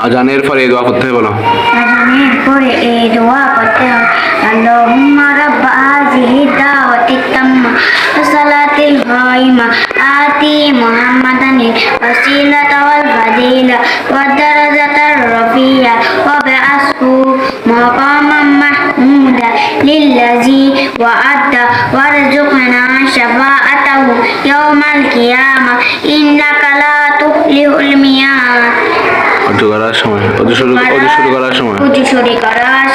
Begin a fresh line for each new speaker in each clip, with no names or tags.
আজানের পরে এই দোয়া করতে হবে, বলো।
আজানের পরে এই দোয়া করতে হয়। আল্লাহুম্মা রাব্বা হাযিহি দাওয়াতি তাম্মা ওয়া সালাতিল কায়িমা আতি মুহাম্মাদানিল ওয়াসিলাতা ওয়াল ফাদিলা ওয়াদ দারাজাতার রাফিয়া ওয়া বa'ashu মাকামান Mahmuda লিল্লাযী ওয়া'adda warzuqna syafa'atahu yaumal qiyamah innaka la tuhlihul mi'ad।
অজু করার সময়, অজু শুরু করার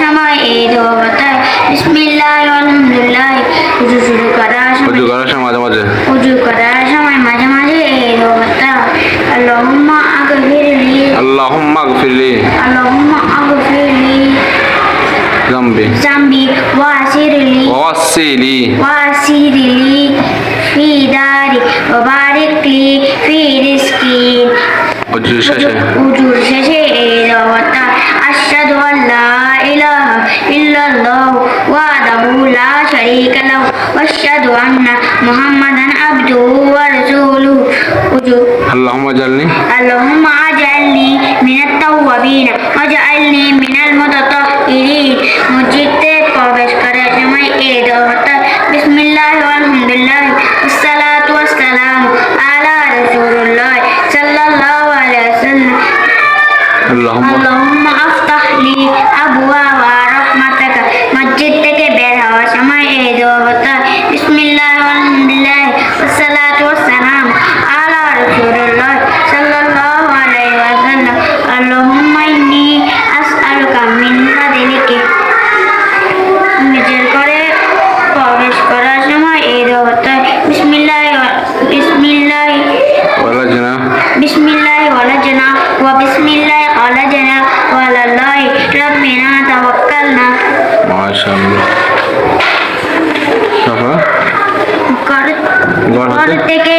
সময়
এই দোয়াটা বিসমিল্লাহ আলহামদুলিল্লাহ। অজু করার সময় মাঝে মাঝে এই দোয়াটা আল্লাহুম্মা আগফিরলি জামবি ওয়াসিরলি ফি দারি ওয়া বারিকলি ফি রিজকি।
অজুর
শেষে এই দোয়াটা আশহাদু আল্লা ইলাহা ইল্লাল্লাহু ওয়াহদাহু লা শারীকা লাহু ওয়া আশহাদু আন্না মুহাম্মাদান আবদুহু ওয়া রাসূলুহু।
আল্লাহুম্মা
আজআলনি মিনাত তাওয়াবিন ওয়াজআলনি মিনাল মুতাতাহহিরিন। মসজিদে প্রবেশ করার সময় এই দোয়াটা বিসমিল্লাহ আলহামদুলিল্লাহ ওয়াসসালাতু ওয়াসসালামু আলা রাসূলিল্লাহ সাল্লাল্লাহু আলাইহি ওয়াসাল্লাম। আল্লাহুম্মা আফতাহ লি আবওয়াবা রাহমাতিকা। মসজিদ থেকে বের হওয়ার সময় এই দোয়াটা বিসমিল্লাহ আলহামদুলিল্লাহ ওয়াসসালাতু ওয়াসসালামু আলা রাসূলিল্লাহ সাল্লাল্লাহু আলাইহি ওয়াসাল্লাম। আল্লাহুম্মা ইন্নী আসআলুকা মিন ফাদলিকা। নিজের ঘরে প্রবেশ করার সময় এই দোয়াটা বিসমিল্লাহ ওয়ালাজনা ওয়া বিসমিল্লাহ আলাজনা ওয়া আলাল্লাহি রাব্বিনা তাওয়াক্কালনা।
মাশাআল্লাহ।
ঘর থেকে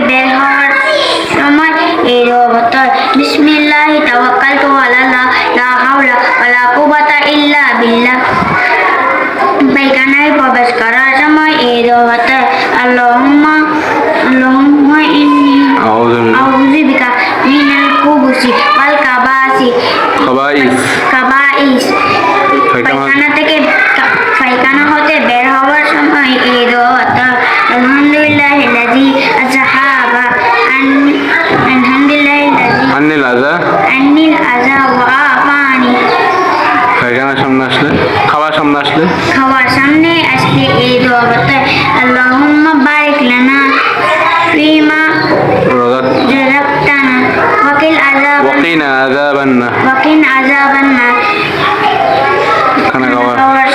বের হওয়ার সময় এই দোয়াটা বিসমিল্লাহ তাওয়াক্কালতু আলাল্লাহ লা হাওলা ওয়ালা কুওয়াতা ইল্লা বিল্লাহ। পায়খানায় প্রবেশ করার সময় এই দোয়াটা আল্লাহুম্মা ইন্নী আউযু বিকা মিনাল খুবুসি ওয়াল খাবাইস। পায়খানা হতে বের হওয়ার সময় এই দোয়াটা আলহামদুলিল্লাহিল্লাযী আযহাবা আন্নিল আযা ওয়া আফানি। খাওয়ার সামনে আসলে এই দোয়াটা আল্লাহুম্মা বারিক লানা ফিমা রাযাকতানা ওয়াকিনা আযাবান্নার। খানা খাওয়ার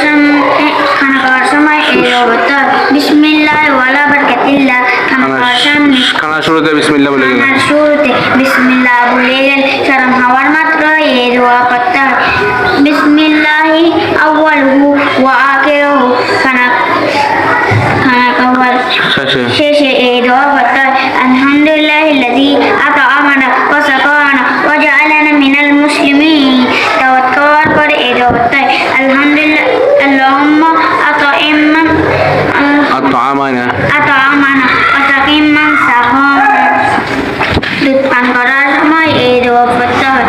সময় এই দোয়াটা বিসমিল্লাহ ওয়ালা বারাকাতিল্লাহ।
খানা শুরুতে বিসমিল্লাহ বলে গেল।
শরম হওয়ার মাত্র এই দোয়া করতে হয়। বিসমিল্লাহি আউয়ালুহু ওয়া আখিরুহু। খানা খাওয়ার শেষে এই দোয়া করতে হয় আলহামদুলিল্লাহিল্লাযী আত'আমানা ওয়া সাকানা ওয়া জা'আলানা মিনাল মুসলিমিন। দাওয়াত খাওয়ার পরে এই দোয়া করতে হয় আল্লাহুম্মা আত'আমানা ওয়া সাকিমান সাকানা। দুধ পান করার সময় এই দোয়া করতে হয়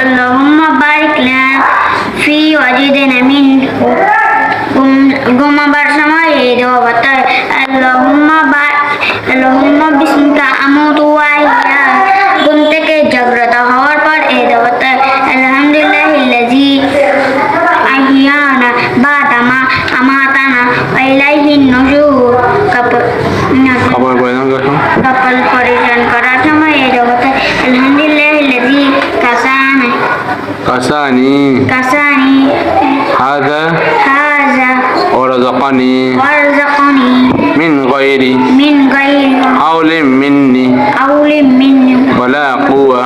আল্লাহুম্মা বারিক লানা ফি ওয়াজিদিনা মিনহু। ঘুমাবার সময় এই দোয়া করতে হয় আল্লাহুম্মা বিসমিকা আমুতু ওয়া আহইয়া। ঘুম থেকে জাগ্রত হওয়ার পর এই দোয়া করতে হয় আলহামদুলিল্লাহিল্লাযী আহইয়ানা বা'দা মা আমাতানা ওয়া ইলাইহিন নুশুর। কাপড় পরিধান করার সময় এই দোয়া করতে হয় আলহামদুলিল্লাহিল্লাযী কাসানি
হাযা ওয়ারযাকানি মিন গায়রি হাওলিন মিন্নি ওয়ালা কুওয়া।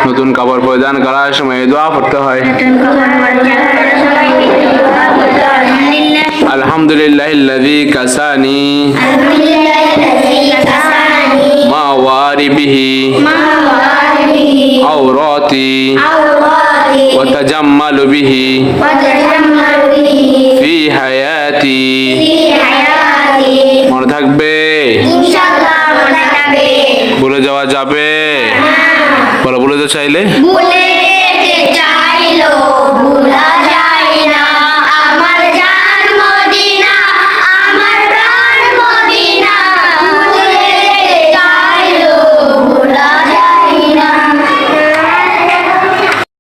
নতুন কাপড় পরিধান করার সময় দোয়া করতে হয় আলহামদুলিল্লাহিল্লাযী কাসানি মা ওয়ারি বিহি আওরাতি ওয়া তাজাম্মালু বিহি ফি হায়াতি। মনে থাকবে?
ইনশাআল্লাহ মনে থাকবে।
ভুলে যাওয়া যাবে? বলো, ভুলে যেতে চাইলে
ভুলে